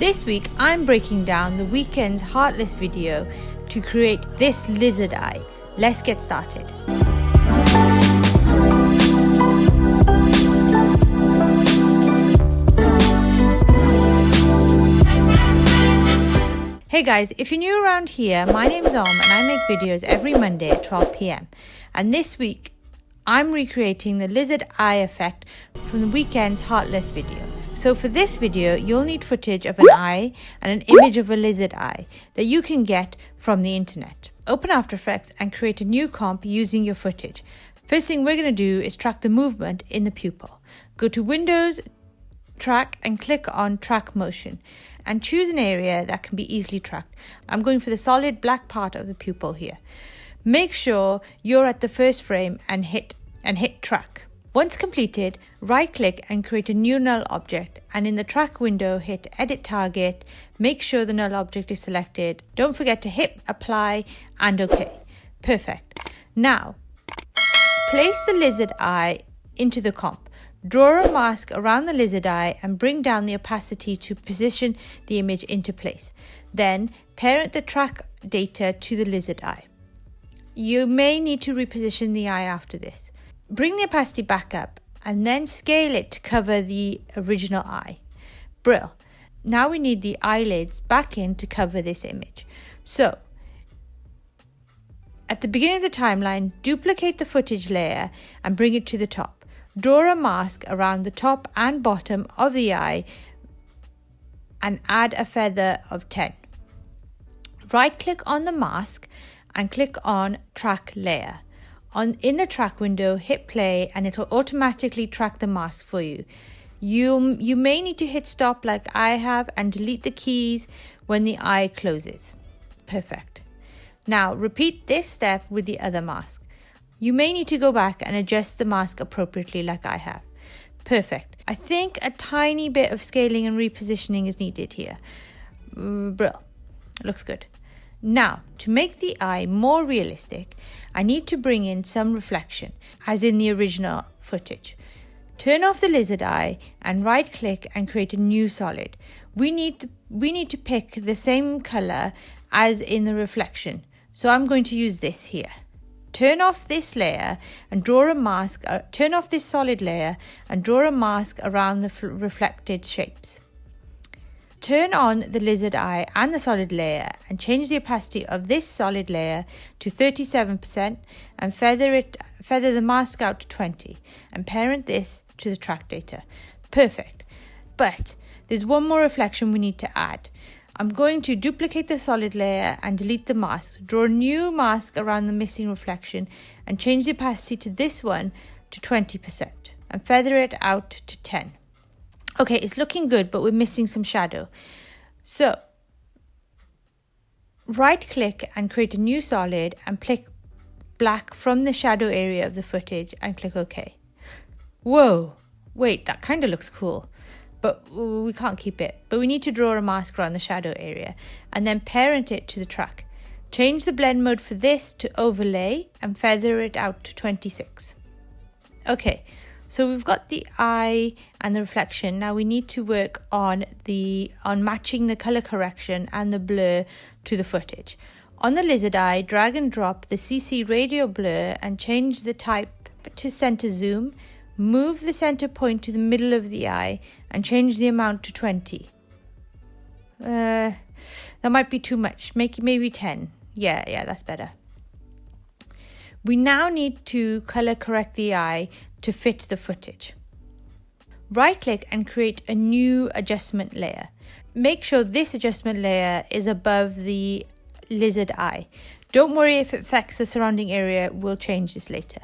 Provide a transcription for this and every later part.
This week I'm breaking down the weekend's Heartless video to create this lizard eye. Let's get started. Hey guys, if you're new around here, my name is Om and I make videos every Monday at 12 PM. And this week, I'm recreating the lizard eye effect from the weekend's Heartless video. So for this video, you'll need footage of an eye and an image of a lizard eye that you can get from the internet. Open After Effects and create a new comp using your footage. First thing we're going to do is track the movement in the pupil. Go to Windows, Track, and click on Track Motion and choose an area that can be easily tracked. I'm going for the solid black part of the pupil here. Make sure you're at the first frame and hit track. Once completed, right click and create a new null object, and in the track window hit edit target. Make sure the null object is selected. Don't forget to hit apply and OK. Perfect. Now place the lizard eye into the comp. Draw a mask around the lizard eye and bring down the opacity to position the image into place. Then parent the track data to the lizard eye. You may need to reposition the eye after this. Bring the opacity back up and then scale it to cover the original eye. Brill. Now we need the eyelids back in to cover this image. So at the beginning of the timeline, duplicate the footage layer and bring it to the top. Draw a mask around the top and bottom of the eye and add a feather of 10. Right click on the mask and click on track layer. In the track window, hit play and it will automatically track the mask for you. You may need to hit stop like I have and delete the keys when the eye closes. Perfect. Now repeat this step with the other mask. You may need to go back and adjust the mask appropriately like I have. Perfect. I think a tiny bit of scaling and repositioning is needed here. Brill. Looks good. Now, to make the eye more realistic, I need to bring in some reflection, as in the original footage. Turn off the lizard eye and right click and create a new solid. We need to pick the same color as in the reflection. So I'm going to use this here. Turn off this layer and draw a mask. Turn off this solid layer and draw a mask around the reflected shapes. Turn on the lizard eye and the solid layer and change the opacity of this solid layer to 37% and feather the mask out to 20 and parent this to the track data. Perfect. But there's one more reflection we need to add. I'm going to duplicate the solid layer and delete the mask. Draw a new mask around the missing reflection and change the opacity to this one to 20% and feather it out to 10. Okay, it's looking good, but we're missing some shadow. So right click and create a new solid and pick black from the shadow area of the footage and click OK. Whoa, wait, that kind of looks cool. But we can't keep it. But we need to draw a mask around the shadow area and then parent it to the track. Change the blend mode for this to overlay and feather it out to 26. Okay, so we've got the eye and the reflection. Now we need to work on matching the color correction and the blur to the footage. On the lizard eye, drag and drop the CC radial blur and change the type to center zoom. Move the center point to the middle of the eye and change the amount to 20. That might be too much. Make it maybe 10. Yeah, that's better. We now need to color correct the eye to fit the footage. Right click and create a new adjustment layer. Make sure this adjustment layer is above the lizard eye. Don't worry if it affects the surrounding area, we'll change this later.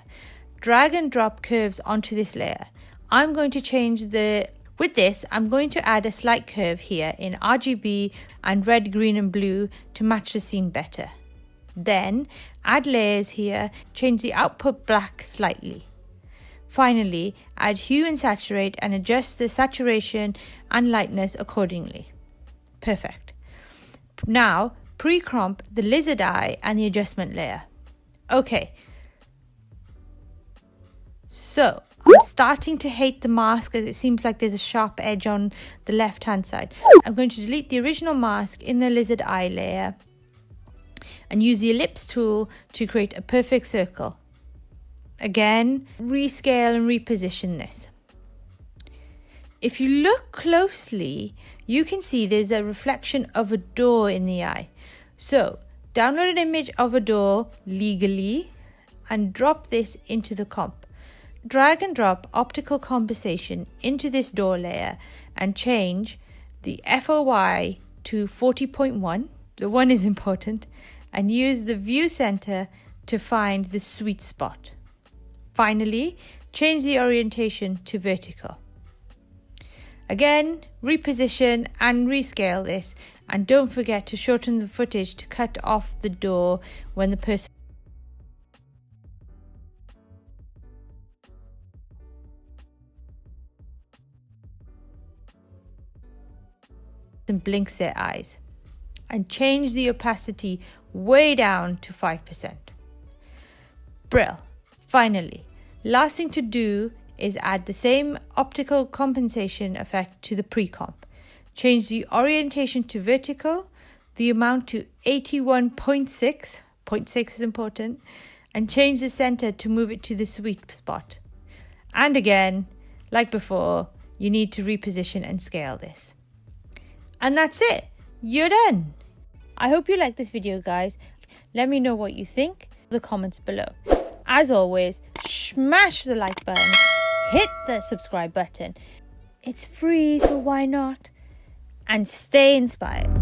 Drag and drop curves onto this layer. I'm going to with this, I'm going to add a slight curve here in RGB and red, green and blue to match the scene better. Then add layers here, change the output black slightly. Finally, add hue and saturate and adjust the saturation and lightness accordingly. Perfect. Now, pre-crop the lizard eye and the adjustment layer. Okay. So I'm starting to hate the mask as it seems like there's a sharp edge on the left hand side. I'm going to delete the original mask in the lizard eye layer and use the ellipse tool to create a perfect circle. Again, rescale and reposition this. If you look closely, you can see there's a reflection of a door in the eye. So, download an image of a door legally and drop this into the comp. Drag and drop optical compensation into this door layer and change the FOI to 40.1. The 1 is important. And use the view center to find the sweet spot. Finally, change the orientation to vertical. Again, reposition and rescale this, and don't forget to shorten the footage to cut off the door when the person blinks their eyes. And change the opacity way down to 5%. Brill. Finally, last thing to do is add the same optical compensation effect to the pre-comp. Change the orientation to vertical, the amount to 81.6, 0.6 is important, and change the center to move it to the sweet spot. And again, like before, you need to reposition and scale this. And that's it. You're done. I hope you like this video, guys. Let me know what you think in the comments below. As always, smash the like button, hit the subscribe button. It's free, so why not? And stay inspired.